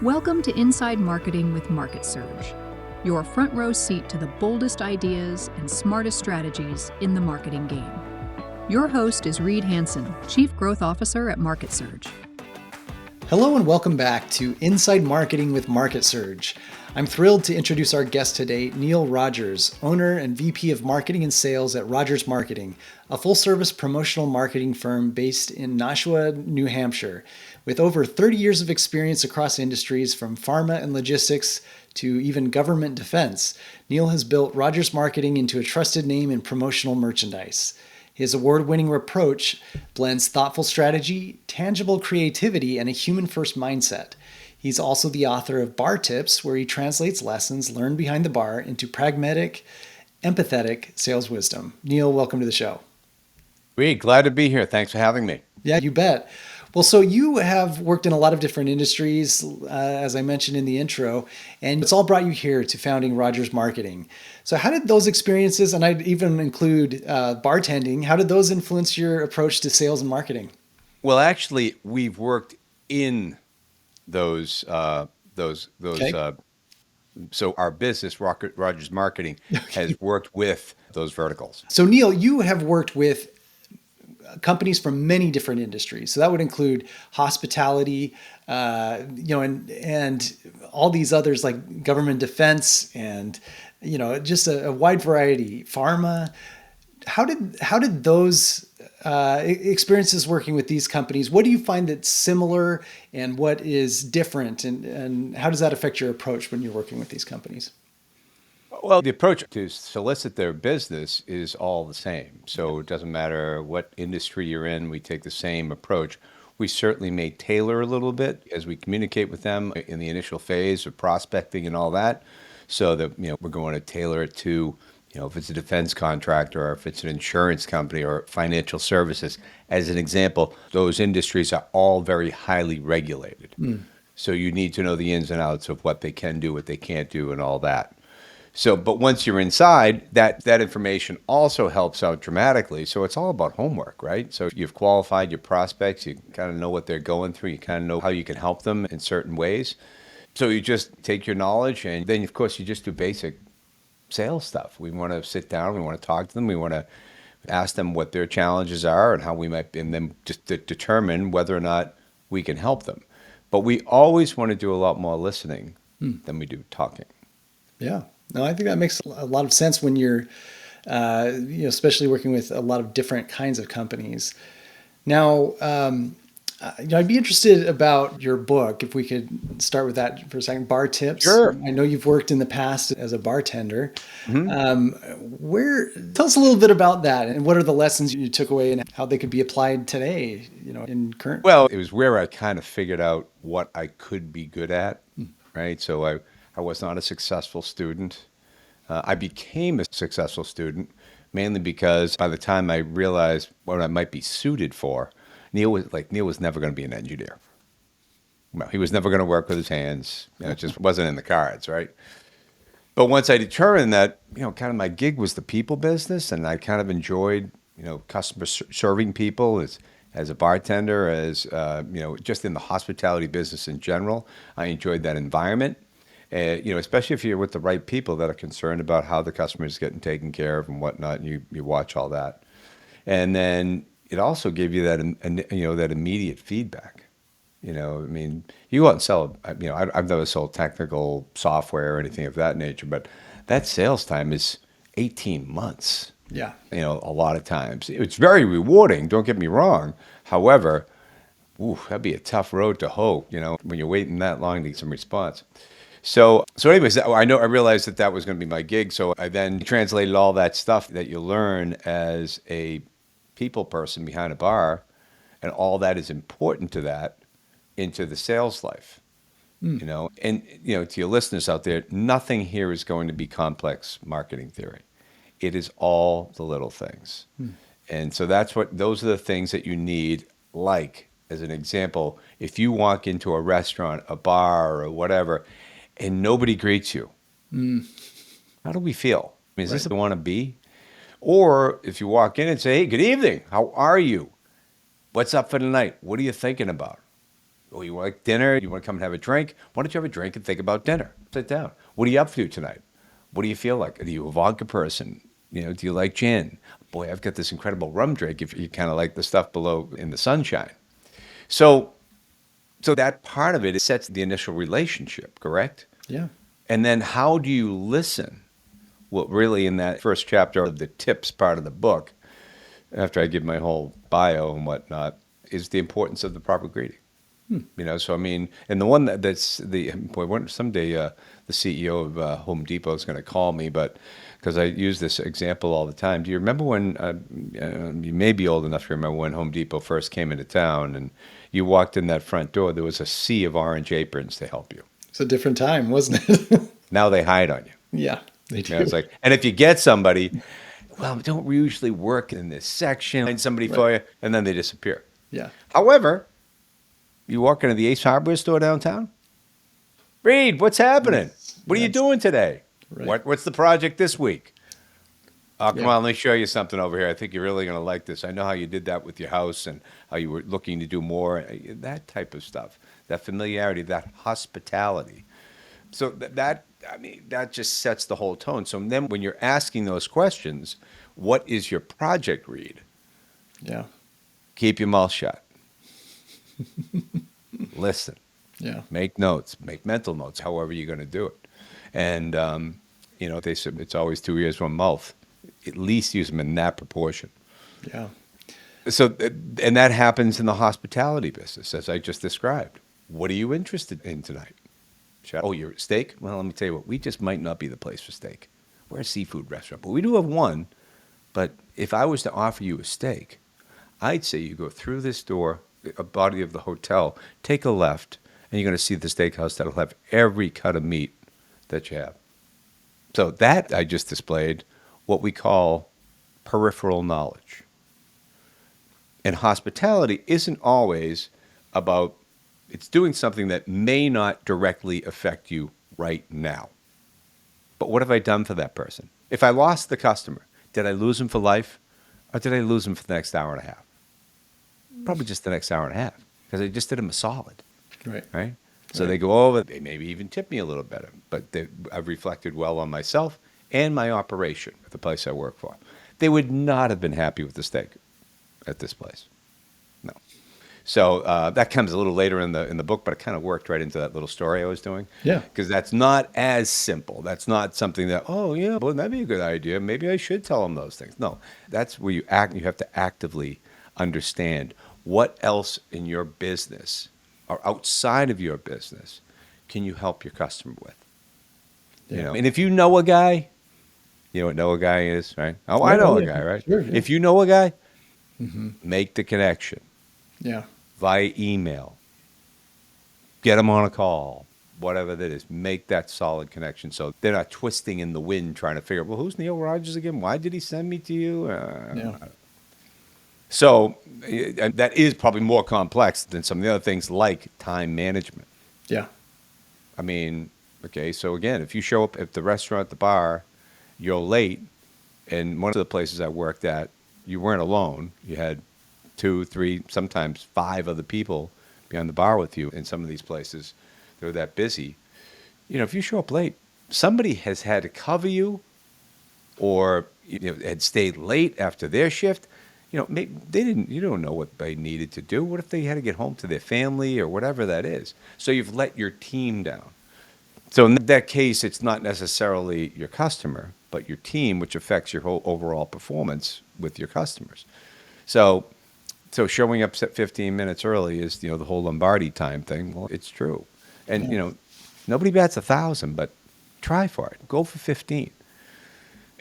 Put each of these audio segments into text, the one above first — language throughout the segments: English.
Welcome to Inside Marketing with Market Surge, your front row seat to the boldest ideas and smartest strategies in the marketing game. Your host is Reed Hansen, Chief Growth Officer at Market Surge. Hello and welcome back to Inside Marketing with Market Surge. I'm thrilled to introduce our guest today, Neil Rogers, owner and VP of Marketing and Sales at Rogers Marketing, a full-service promotional marketing firm based in Nashua, New Hampshire. With over 30 years of experience across industries from pharma and logistics to even government defense, Neil has built Rogers Marketing into a trusted name in promotional merchandise. His award-winning approach blends thoughtful strategy, tangible creativity, and a human-first mindset. He's also the author of Bar Tips, where he translates lessons learned behind the bar into pragmatic, empathetic sales wisdom. Neil, welcome to the show. Reed, glad to be here. Thanks for having me. Yeah, you bet. Well, so you have worked in a lot of different industries, as I mentioned in the intro, and it's all brought you here to founding Rogers Marketing. So how did those experiences, and I'd even include bartending, how did those influence your approach to sales and marketing? Well, actually, we've worked in those. So our business, Rogers Marketing, has worked with those verticals. So Neil, you have worked with companies from many different industries. So that would include hospitality, and all these others like government defense and, just a wide variety, pharma. How did those experiences working with these companies, what do you find that's similar and what is different? And how does that affect your approach when you're working with these companies? Well, the approach to solicit their business is all the same. So it doesn't matter what industry you're in, we take the same approach. We certainly may tailor a little bit as we communicate with them in the initial phase of prospecting and all that. So that, we're going to tailor it to, if it's a defense contractor or if it's an insurance company or financial services. As an example, those industries are all very highly regulated. So you need to know the ins and outs of what they can do, what they can't do, and all that. So, but once you're inside, that information also helps out dramatically. So it's all about homework, right? So you've qualified your prospects, you kind of know what they're going through, you kind of know how you can help them in certain ways. So you just take your knowledge and then, of course, you just do basic sales stuff. We want to sit down, we want to talk to them, we want to ask them what their challenges are and how we might, and then just to determine whether or not we can help them. But we always want to do a lot more listening than we do talking. Yeah. No, I think that makes a lot of sense when you're, especially working with a lot of different kinds of companies. Now, I'd be interested about your book, if we could start with that for a second. Bar Tips. Sure. I know you've worked in the past as a bartender. Mm-hmm. Tell us a little bit about that and what are the lessons you took away and how they could be applied today, in current. Well, it was where I kind of figured out what I could be good at, right? So I was not a successful student. I became a successful student mainly because by the time I realized what I might be suited for, Neil was never going to be an engineer. Well, he was never going to work with his hands. It just wasn't in the cards, right? But once I determined that, kind of my gig was the people business, and I kind of enjoyed, customer serving people as a bartender, as just in the hospitality business in general. I enjoyed that environment. Especially if you're with the right people that are concerned about how the customer is getting taken care of and whatnot, and you watch all that. And then it also gave you that, that immediate feedback. You go out and sell, I've never sold technical software or anything of that nature, but that sales time is 18 months. Yeah. A lot of times. It's very rewarding, don't get me wrong. However, that'd be a tough road to hoe, when you're waiting that long to get some response. So anyways, I realized that was going to be my gig. So I then translated all that stuff that you learn as a people person behind a bar, and all that is important to that, into the sales life. And to your listeners out there, nothing here is going to be complex marketing theory. It is all the little things. And so those are the things that you need. Like, as an example, if you walk into a restaurant, a bar, or whatever, and nobody greets you, how do we feel? Is this the want to be? Or if you walk in and say, hey, good evening, how are you? What's up for the night? What are you thinking about? Oh, you like dinner? You want to come and have a drink? Why don't you have a drink and think about dinner? Sit down. What are you up to tonight? What do you feel like? Are you a vodka person? Do you like gin? Boy, I've got this incredible rum drink if you kind of like the stuff below in the sunshine. So that part of it sets the initial relationship, correct? Yeah. And then how do you listen? Well, really in that first chapter of the tips part of the book, after I give my whole bio and whatnot, is the importance of the proper greeting. So I mean, and the one that's the boy. Someday the CEO of Home Depot is going to call me, but because I use this example all the time. Do you remember when you may be old enough to remember when Home Depot first came into town, and you walked in that front door? There was a sea of orange aprons to help you. It's a different time, wasn't it? Now they hide on you. Yeah, they do. It's like, and if you get somebody, well, don't we usually work in this section, find somebody for you, and then they disappear. Yeah. However, you walk into the Ace Hardware store downtown. Reed, what's happening? What are you doing today? Right. What's the project this week? Oh, come Yeah. on, let me show you something over here. I think you're really going to like this. I know how you did that with your house and how you were looking to do more. That type of stuff, that familiarity, that hospitality. So that just sets the whole tone. So then when you're asking those questions, what is your project, Reed? Yeah. Keep your mouth shut. Listen. Yeah. Make notes, make mental notes, however you're going to do it. And, they said it's always 2 ears, 1 mouth. At least use them in that proportion. Yeah. So, and that happens in the hospitality business, as I just described. What are you interested in tonight? Oh, your steak? Well, let me tell you what, we just might not be the place for steak. We're a seafood restaurant, but we do have one. But if I was to offer you a steak, I'd say you go through this door, a body of the hotel, take a left, and you're going to see the steakhouse that'll have every cut of meat that you have. So that I just displayed what we call peripheral knowledge. And hospitality isn't always about, it's doing something that may not directly affect you right now. But what have I done for that person? If I lost the customer, did I lose him for life? Or did I lose him for the next hour and a half? Probably just the next hour and a half, because I just did him a solid. Right? So they go over, they maybe even tip me a little better, but I've reflected well on myself and my operation at the place I work for. They would not have been happy with the steak at this place. No. So that comes a little later in the book, but it kind of worked right into that little story I was doing. Yeah. Because that's not as simple. That's not something that, oh, yeah, well, that'd be a good idea. Maybe I should tell them those things. No, that's where you have to actively understand what else in your business or outside of your business can you help your customer with. Yeah. And if you know a guy, you know what know a guy is, right? Oh, I know a guy, right? Sure, yeah. If you know a guy, make the connection Yeah. via email. Get them on a call, whatever that is. Make that solid connection so they're not twisting in the wind trying to figure out, well, who's Neil Rogers again? Why did he send me to you? Yeah. So that is probably more complex than some of the other things like time management. Yeah. I mean, okay, so again, if you show up at the restaurant, the bar, you're late, and one of the places I worked at, you weren't alone. You had 2, 3, sometimes 5 other people behind the bar with you in some of these places. They're that busy. If you show up late, somebody has had to cover you or had stayed late after their shift. Maybe you don't know what they needed to do. What if they had to get home to their family or whatever that is? So you've let your team down. So in that case, it's not necessarily your customer, but your team, which affects your whole overall performance with your customers. So showing up 15 minutes early is, the whole Lombardi time thing. Well, it's true. And, nobody bats 1,000, but try for it. Go for 15.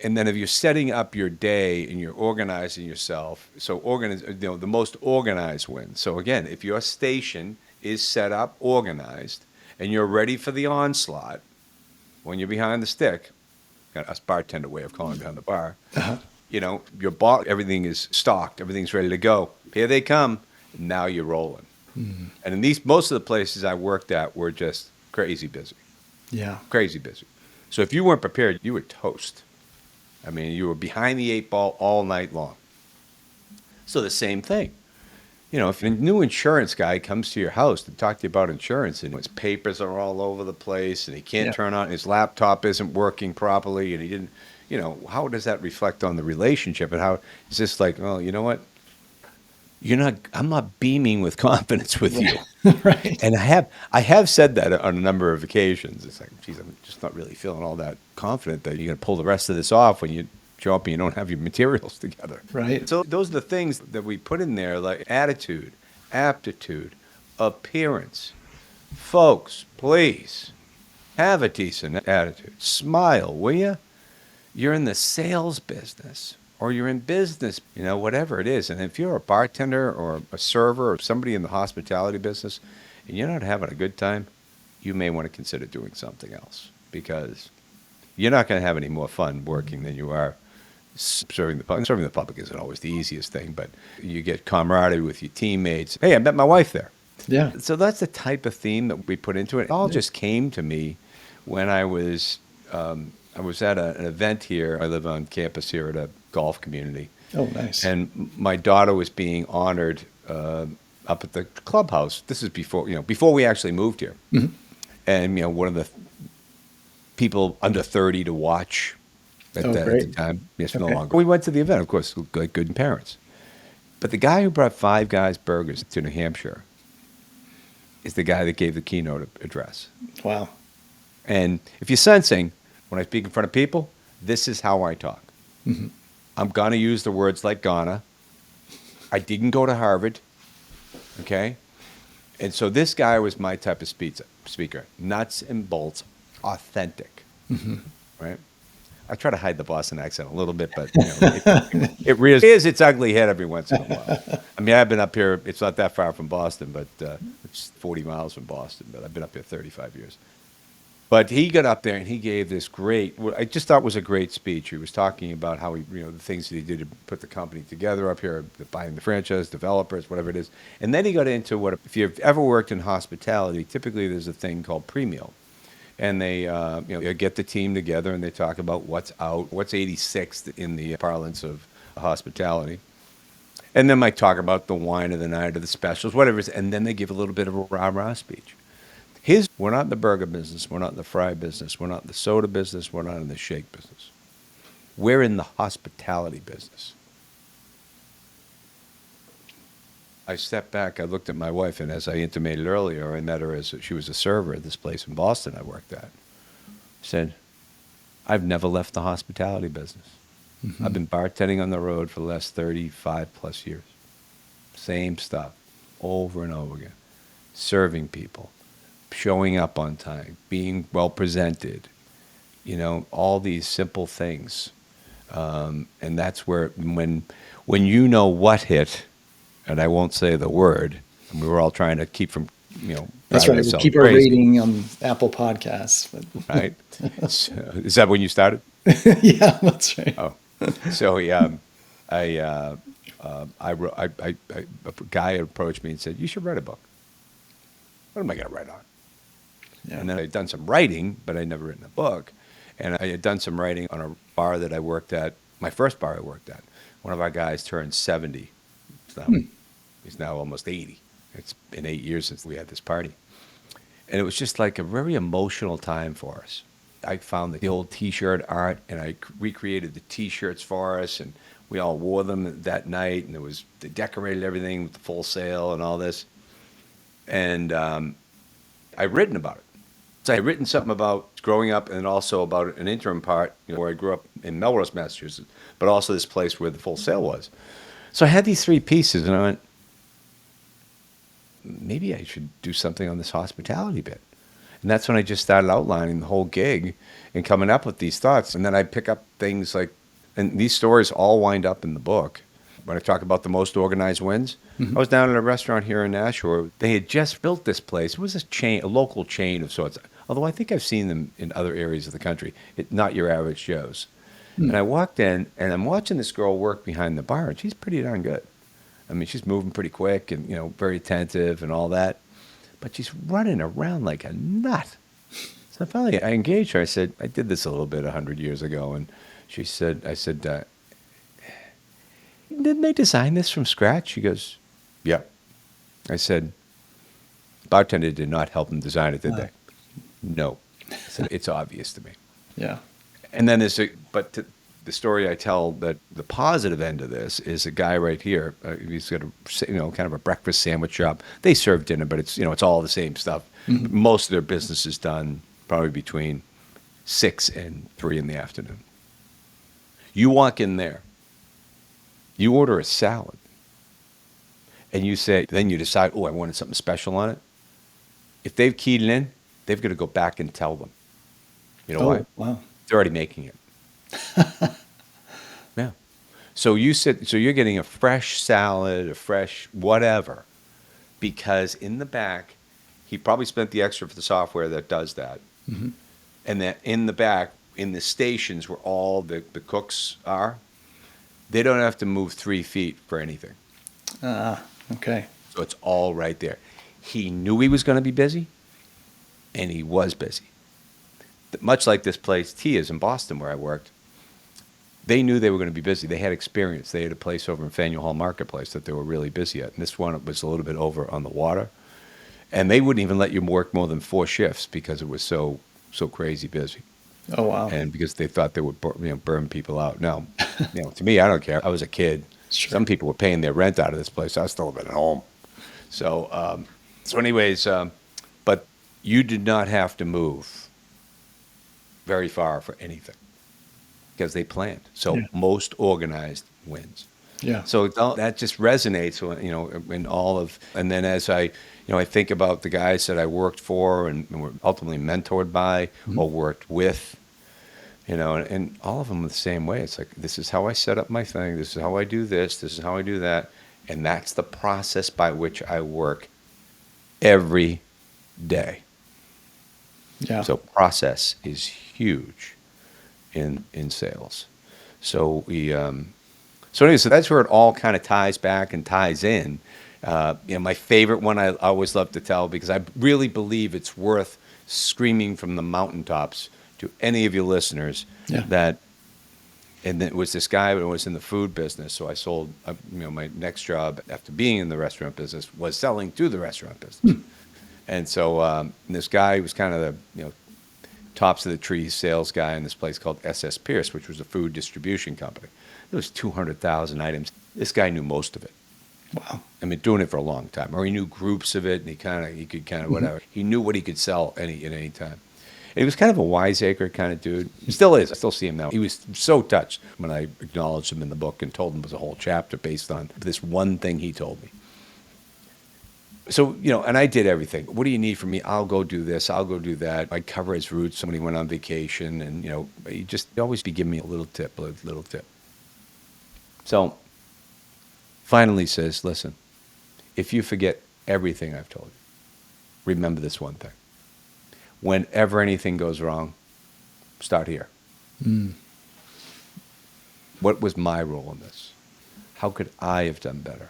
And then if you're setting up your day and you're organizing yourself, so the most organized wins. So again, if your station is set up, organized, and you're ready for the onslaught, when you're behind the stick, got us bartender way of calling behind the bar, your bottle, everything is stocked, everything's ready to go. Here they come. Now you're rolling. Mm-hmm. And in most of the places I worked at were just crazy busy. Yeah. Crazy busy. So if you weren't prepared, you were toast. I mean, you were behind the 8 ball all night long. So the same thing. if a new insurance guy comes to your house to talk to you about insurance and his papers are all over the place and he can't Yeah. turn on, his laptop isn't working properly and he didn't, how does that reflect on the relationship? And how is this like, well, you know what? I'm not beaming with confidence with you. Right. And I have said that on a number of occasions. It's like, geez, I'm just not really feeling all that confident that you're going to pull the rest of this off when you show up and you don't have your materials together. Right. So those are the things that we put in there, like attitude, aptitude, appearance. Folks, please have a decent attitude. Smile, will you? You're in the sales business or you're in business, whatever it is. And if you're a bartender or a server or somebody in the hospitality business and you're not having a good time, you may want to consider doing something else because you're not going to have any more fun working than you are serving the public. Serving the public isn't always the easiest thing, but you get camaraderie with your teammates. Hey, I met my wife there. Yeah. So that's the type of theme that we put into it. It all just came to me when I was at an event here. I live on campus here at a golf community. Oh, nice. And my daughter was being honored up at the clubhouse. This is before we actually moved here. Mm-hmm. And, one of the people under 30 to watch at the time. Yes, no longer. We went to the event, of course, like good parents. But the guy who brought Five Guys Burgers to New Hampshire is the guy that gave the keynote address. Wow. And if you're sensing, when I speak in front of people, this is how I talk. Mm-hmm. I'm going to use the words like gonna. I didn't go to Harvard, okay? And so this guy was my type of speaker. Nuts and bolts, authentic, right? I try to hide the Boston accent a little bit, but it rears its ugly head every once in a while. I mean, I've been up here. It's not that far from Boston, but it's 40 miles from Boston. But I've been up here 35 years. But he got up there and he gave this what I just thought was a great speech. He was talking about how the things that he did to put the company together up here, buying the franchise, developers, whatever it is. And then he got into if you've ever worked in hospitality, typically there's a thing called pre-meal. And they get the team together and they talk about what's out, what's 86th in the parlance of hospitality. And then might talk about the wine of the night or the specials, whatever it is. And then they give a little bit of a rah-rah speech. We're not in the burger business. We're not in the fry business. We're not in the soda business. We're not in the shake business. We're in the hospitality business. I stepped back. I looked at my wife, and as I intimated earlier, I met her as she was a server at this place in Boston I worked at. I said, I've never left the hospitality business. Mm-hmm. I've been bartending on the road for the last 35 plus years. Same stuff, over and over again. Serving people. Showing up on time, being well presented, all these simple things. And that's where, when what hit, and I won't say the word, and we were all trying to keep from, that's right. We'll keep our rating on Apple Podcasts. But. Right. So, is that when you started? Yeah, that's right. Oh, so a guy approached me and said, "You should write a book." What am I going to write on? Yeah. And then I'd done some writing, but I'd never written a book. And I had done some writing on a bar that I worked at, my first bar I worked at. One of our guys turned 70. He's now almost 80. It's been 8 years since we had this party. And it was just like a very emotional time for us. I found the old T-shirt art, and I recreated the T-shirts for us, and we all wore them that night, and they decorated everything with the Full Sail and all this. And I'd written about it. So I'd written something about growing up and also about an interim part where I grew up in Melrose, Massachusetts, but also this place where the Full Sail was. So I had these three pieces, and I went, maybe I should do something on this hospitality bit. And that's when I just started outlining the whole gig and coming up with these thoughts. And then I pick up things like, and these stories all wind up in the book. When I talk about the most organized wins, I was down at a restaurant here in Nashua. They had just built this place. It was a local chain of sorts. Although I think I've seen them in other areas of the country, not your average Joe's. And I walked in, and I'm watching this girl work behind the bar, and she's pretty darn good. I mean, she's moving pretty quick and, very attentive and all that. But she's running around like a nut. So finally, I engaged her. I said, I did this a little bit 100 years ago. And I said, didn't they design this from scratch? She goes, yeah. I said, Bartender did not help them design it, did they? No. I said, it's obvious to me. Yeah. And then the story I tell, that the positive end of this is a guy right here. He's got kind of a breakfast sandwich shop. They serve dinner, but it's all the same stuff. Mm-hmm. Most of their business is done probably between 6 and 3 in the afternoon. You walk in there, you order a salad, and then you decide, oh, I wanted something special on it. If they've keyed it in, they've got to go back and tell them. You know why? Wow. They're already making it. Yeah. So you're getting a fresh salad, a fresh whatever, because in the back, he probably spent the extra for the software that does that. Mm-hmm. And that in the back, in the stations where all the cooks are, they don't have to move 3 feet for anything. Okay. So it's all right there. He knew he was going to be busy, and he was busy. Much like this place, Tia's in Boston, where I worked, they knew they were going to be busy. They had experience. They had a place over in Faneuil Hall Marketplace that they were really busy at. And this one was a little bit over on the water. And they wouldn't even let you work more than 4 shifts because it was so crazy busy. Oh, wow. And because they thought they would burn people out. Now, to me, I don't care. I was a kid. Sure. Some people were paying their rent out of this place. I was still living at home. So anyways, but you did not have to move very far for anything because they planned. So most organized wins. Yeah. So that just resonates, in all of, and then as I think about the guys that I worked for and were ultimately mentored by or worked with, and all of them are the same way. It's like, this is how I set up my thing. This is how I do this. This is how I do that. And that's the process by which I work every day. Yeah. So process is huge in sales. So so that's where it all kind of ties back and ties in. My favorite one I always love to tell, because I really believe it's worth screaming from the mountaintops to any of your listeners that. And it was this guy who was in the food business. So I sold, my next job after being in the restaurant business was selling to the restaurant business. And so this guy was kind of the, tops of the tree sales guy in this place called S.S. Pierce, which was a food distribution company. There was 200,000 items. This guy knew most of it. Wow. I mean, doing it for a long time. Or he knew groups of it, and he could whatever. He knew what he could sell at any time. And he was kind of a wiseacre kind of dude. He still is. I still see him now. He was so touched when I acknowledged him in the book and told him it was a whole chapter based on this one thing he told me. So, and I did everything. What do you need from me? I'll go do this. I'll go do that. I'd cover his routes when he went on vacation. And, he'd always be giving me a little tip. So, finally says, listen, if you forget everything I've told you, remember this one thing. Whenever anything goes wrong, start here. What was my role in this? How could I have done better?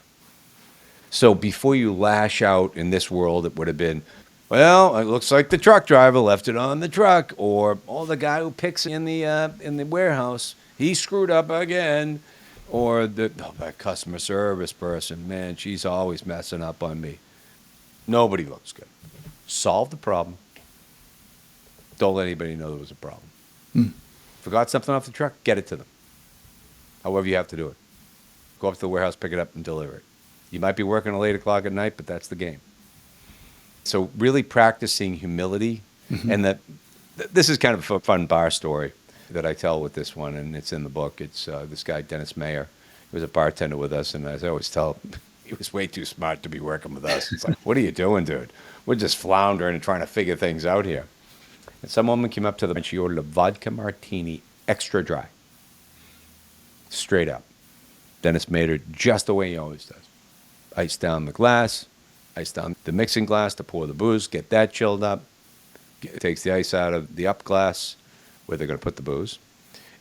So before you lash out in this world, it would have been, well, it looks like the truck driver left it on the truck, or the guy who picks in the warehouse, he screwed up again, or that customer service person, man, she's always messing up on me. Nobody looks good. Solve the problem. Don't let anybody know there was a problem. Forgot something off the truck, get it to them. However you have to do it. Go up to the warehouse, pick it up, and deliver it. You might be working till 8 o'clock at night, but that's the game. So really practicing humility, and this is kind of a fun bar story that I tell with this one, and it's in the book. It's this guy, Dennis Mayer. He was a bartender with us, and as I always tell him, he was way too smart to be working with us. It's like, what are you doing, dude? We're just floundering and trying to figure things out here. And some woman came up to them, and she ordered a vodka martini extra dry. Straight up. Dennis made her just the way he always does. Ice down the glass, ice down the mixing glass to pour the booze, get that chilled up. Takes the ice out of the up glass where they're going to put the booze,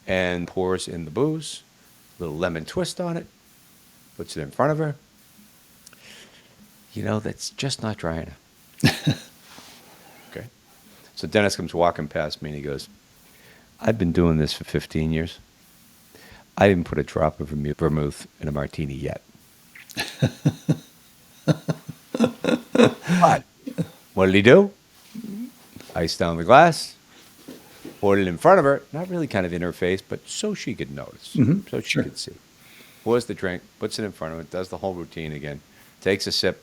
and pours in the booze, a little lemon twist on it, puts it in front of her. That's just not dry enough. Okay. So Dennis comes walking past me and he goes, I've been doing this for 15 years. I didn't put a drop of vermouth in a martini yet. But what did he do? Iced down the glass, poured it in front of her, not really kind of in her face, but so she could notice, so she Sure. could see. Pours the drink, puts it in front of her, does the whole routine again, takes a sip.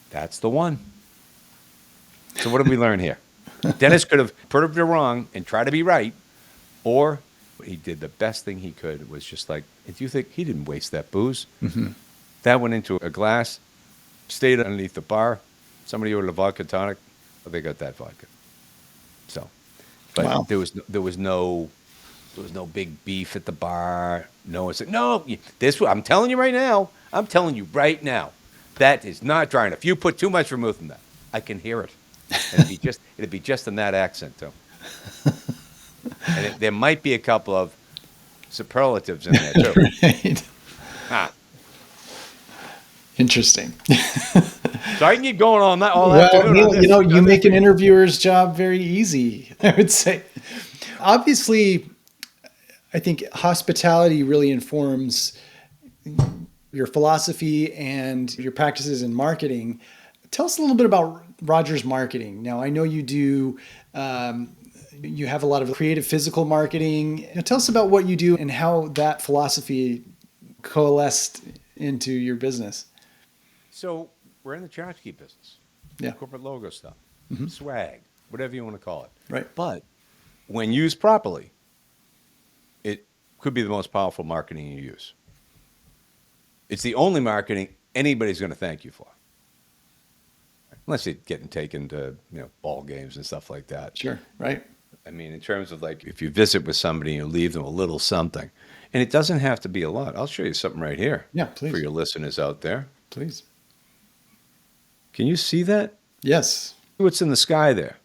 That's the one. So what did we learn here? Dennis could have proved it wrong and tried to be right, or he did the best thing he could, was just like, if you think he didn't waste that booze, that went into a glass, stayed underneath the bar. Somebody ordered a vodka tonic, they got that vodka. So, but Wow. there was no big beef at the bar. No one said, no, this. I'm telling you right now. That is not dry enough. You put too much vermouth in that. I can hear it. And it'd be just in that accent too. And there might be a couple of superlatives in there too. Right. Ah. Interesting. So I can keep going on that all Well, afternoon. Neil, on this. you make an interviewer's job very easy, I would say. Obviously, I think hospitality really informs your philosophy and your practices in marketing. Tell us a little bit about Rogers Marketing. Now, I know you do, you have a lot of creative physical marketing. Tell us about what you do and how that philosophy coalesced into your business. So we're in the tchotchke business. Yeah. Corporate logo stuff, swag, whatever you want to call it. Right. But when used properly, it could be the most powerful marketing you use. It's the only marketing anybody's going to thank you for. Unless you're getting taken to, ball games and stuff like that. Sure. Right. I mean, in terms of like, if you visit with somebody and you leave them a little something, and it doesn't have to be a lot. I'll show you something right here. Yeah, please. For your listeners out there. Please. Can you see that? Yes. What's in the sky there?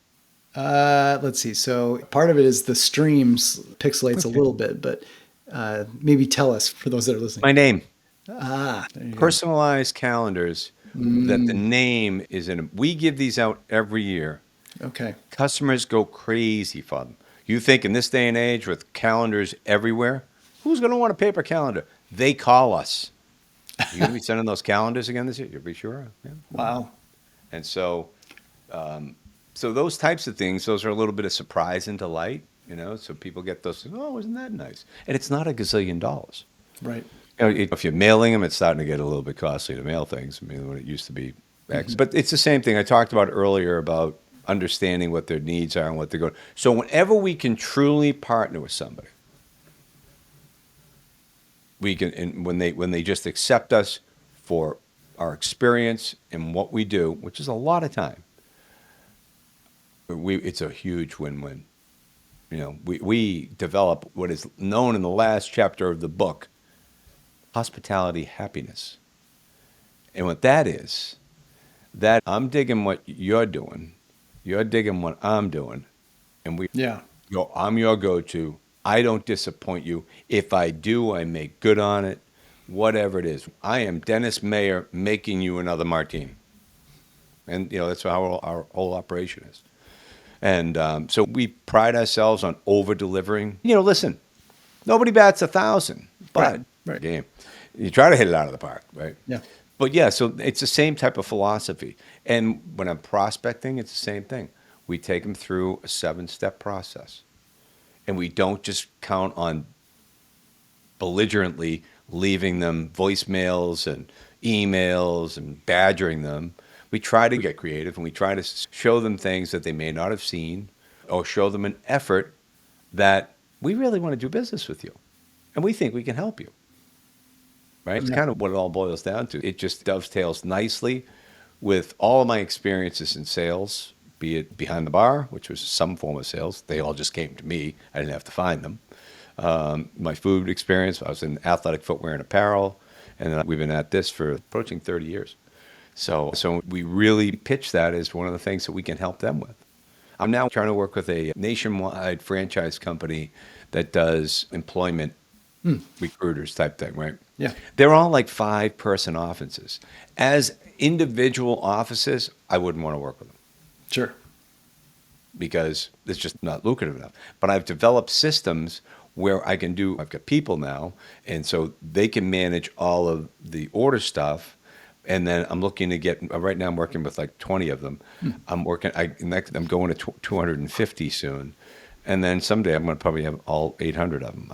Let's see. So part of it is the streams pixelates a little bit, but maybe tell us for those that are listening. My name. There you go. Personalized calendars that the name is in. We give these out every year. Okay. Customers go crazy for them. You think in this day and age with calendars everywhere, who's going to want a paper calendar? They call us. You going to be sending those calendars again this year? You'll be sure. Yeah. Wow. And so, so those types of things, those are a little bit of surprise and delight, so people get those, oh, isn't that nice? And it's not $1 gazillion. Right. If you're mailing them, it's starting to get a little bit costly to mail things. I mean, when it used to be X. But it's the same thing I talked about earlier about understanding what their needs are and what they're going. So whenever we can truly partner with somebody, we can, and when they just accept us for our experience and what we do, which is a lot of time, it's a huge win-win. We develop what is known in the last chapter of the book, hospitality happiness. And what that is, that I'm digging what you're doing, you're digging what I'm doing, and I'm your go-to. I don't disappoint you. If I do, I make good on it, whatever it is. I am Dennis Mayer making you another martini. And, that's how our whole operation is. And so we pride ourselves on over-delivering. Listen, nobody bats 1,000, but Right. game. You try to hit it out of the park, right? Yeah. But yeah, so it's the same type of philosophy. And when I'm prospecting, it's the same thing. We take them through a 7-step process. And we don't just count on belligerently leaving them voicemails and emails and badgering them. We try to get creative, and we try to show them things that they may not have seen, or show them an effort that we really want to do business with you, and we think we can help you. Right? It's kind of what it all boils down to. It just dovetails nicely with all of my experiences in sales, be it behind the bar, which was some form of sales. They all just came to me. I didn't have to find them. My food experience, I was in athletic footwear and apparel, and we've been at this for approaching 30 years. So we really pitch that as one of the things that we can help them with. I'm now trying to work with a nationwide franchise company that does employment recruiters type thing, right? Yeah. They're all like 5-person offices. As individual offices, I wouldn't want to work with them Sure. because it's just not lucrative enough. But I've developed systems where I've got people now, and so they can manage all of the order stuff, And then I'm looking to get, right now I'm working with like 20 of them. I'm I'm going to 250 soon. And then someday I'm going to probably have all 800 of them.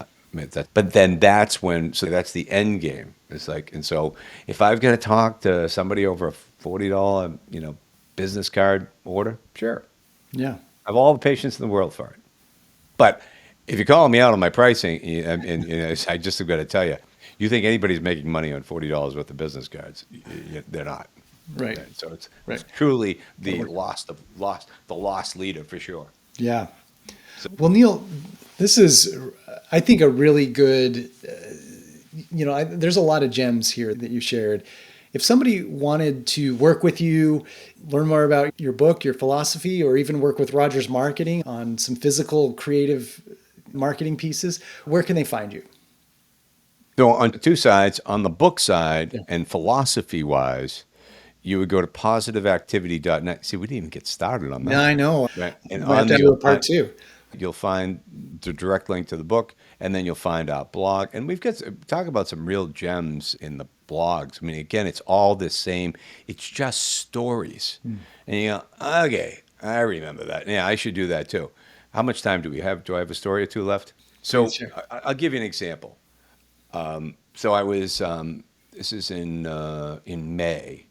But then that's when, so that's the end game. It's like, and so if I've got to talk to somebody over a $40, business card order, sure. Yeah. I have all the patience in the world for it. But if you're calling me out on my pricing, I just have got to tell you, you think anybody's making money on $40 worth of business cards? They're not. Right. So it's Right. truly the lost leader for sure. Yeah. Well, Neil, this is, I think, a really good, there's a lot of gems here that you shared. If somebody wanted to work with you, learn more about your book, your philosophy, or even work with Rogers Marketing on some physical, creative marketing pieces, where can they find you? So on two sides, on the book side and philosophy-wise, you would go to positiveactivity.net. See, we didn't even get started on that. Yeah, I know. Right. And We might have to do a part two. You'll find the direct link to the book, and then you'll find our blog. And we've got talk about some real gems in the blogs. I mean, again, it's all the same. It's just stories. And you go, okay, I remember that. Yeah, I should do that too. How much time do we have? Do I have a story or two left? So Sure. I'll give you an example. So I was, this is in May.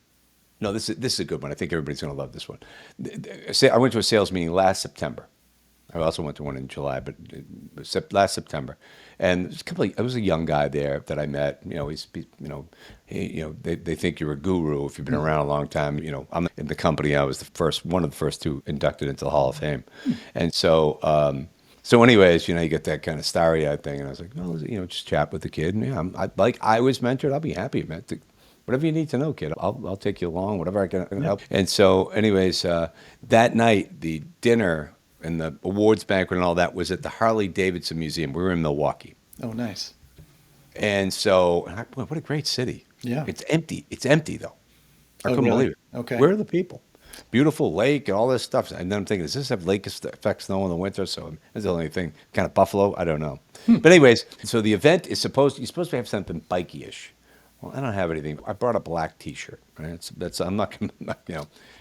No, this is a good one. I think everybody's going to love this one. I went to a sales meeting last September. I also went to one in July, but last September, and I was a young guy there that I met. They think you're a guru if you've been around a long time. I'm in the company. I was one of the first two inducted into the Hall of Fame, and so. So anyways, you get that kind of starry-eyed thing. And I was like, well, just chat with the kid. And I was mentored. I'll be happy, man. Whatever you need to know, kid, I'll take you along, whatever I can help. And so anyways, that night, the dinner and the awards banquet and all that was at the Harley-Davidson Museum. We were in Milwaukee. Oh, nice. And so, boy, what a great city. Yeah. It's empty. It's empty, though. I couldn't believe it. Okay. Where are the people? Beautiful lake and all this stuff. And then I'm thinking, does this have lake effect snow in the winter? So that's the only thing. Kind of Buffalo? I don't know. But anyways, so the event is you're supposed to have something bikey-ish. Well, I don't have anything. I brought a black T-shirt. Right? I'm not,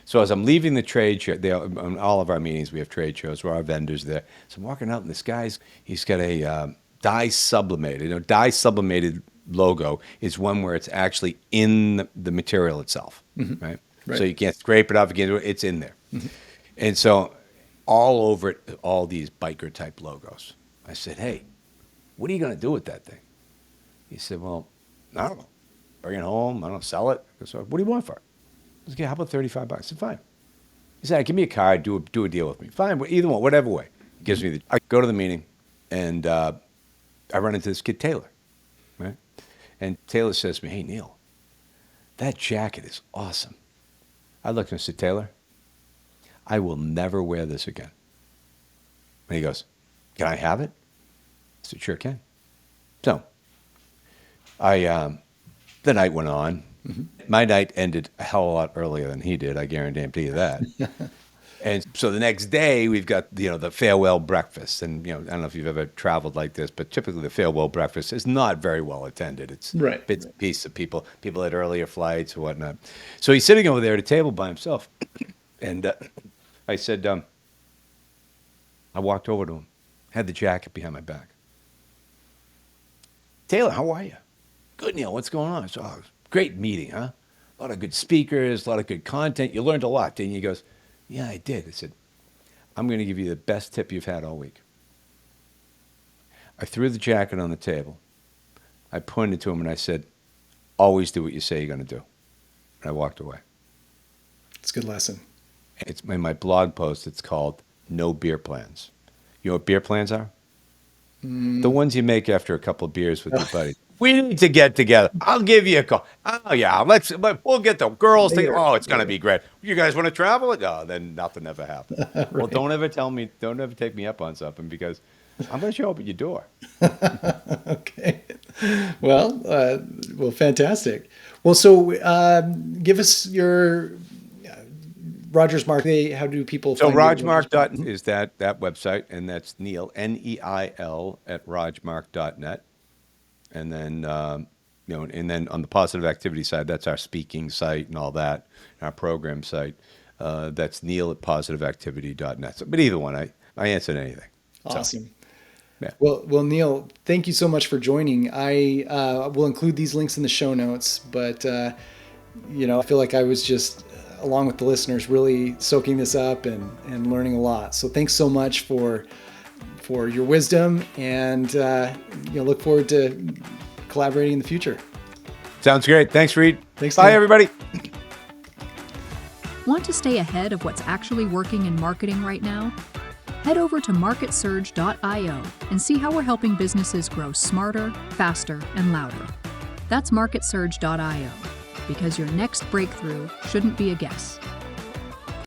So as I'm leaving the trade show, on all of our meetings, we have trade shows where our vendors there. So I'm walking out, and this guy's, he's got a dye sublimated. Dye sublimated logo is one where it's actually in the material itself, right? Right. So you can't scrape it off. It's in there. And so all over it, all these biker type logos. I said, hey, what are you going to do with that thing? He said, well, I don't know. Bring it home. I don't know, sell it. So what do you want for it? I said, how about $35? I said, fine. He said, give me a card. Do a deal with me. Fine. Either one, whatever way. He gives me I go to the meeting, and I run into this kid, Taylor. Right? And Taylor says to me, hey, Neil, that jacket is awesome. I looked and said, Taylor, I will never wear this again. And he goes, can I have it? I said, sure can. So the night went on. My night ended a hell of a lot earlier than he did. I guarantee you that. And so the next day we've got the farewell breakfast, and I don't know if you've ever traveled like this, but typically the farewell breakfast is not very well attended. It's bits and pieces of people at earlier flights or whatnot. So he's sitting over there at a table by himself, and I said, I walked over to him, had the jacket behind my back. Taylor, how are you? Good, Neil. What's going on? So, great meeting, huh? A lot of good speakers, a lot of good content. You learned a lot, didn't you? He goes, yeah, I did. I said, I'm going to give you the best tip you've had all week. I threw the jacket on the table. I pointed to him and I said, always do what you say you're going to do. And I walked away. It's a good lesson. It's in my blog post. It's called No Beer Plans. You know what beer plans are? The ones you make after a couple of beers with your buddies. We need to get together. I'll give you a call. Oh, yeah, we'll get the girls together. Oh, it's going to be great. You guys want to travel? No, then nothing ever happened. Right. Well, don't ever take me up on something, because I'm going to show up at your door. Okay. Well, fantastic. Well, so give us your Rogers Mark. How do people find it? So Rogmark is that website, and that's Neil, Neil, at rogmark.net. And then And then on the positive activity side, that's our speaking site and all that, our program site. That's Neil at positiveactivity.net. But either one, I answered anything. Awesome. So, yeah. Well, Neil, thank you so much for joining. I will include these links in the show notes, but I feel like I was just, along with the listeners, really soaking this up and learning a lot. So thanks so much for your wisdom, and look forward to collaborating in the future. Sounds great. Thanks, Reed. Thanks. Bye, Neil. everybody. Want to stay ahead of what's actually working in marketing right now? Head over to marketsurge.io and see how we're helping businesses grow smarter, faster, and louder. That's marketsurge.io, because your next breakthrough shouldn't be a guess.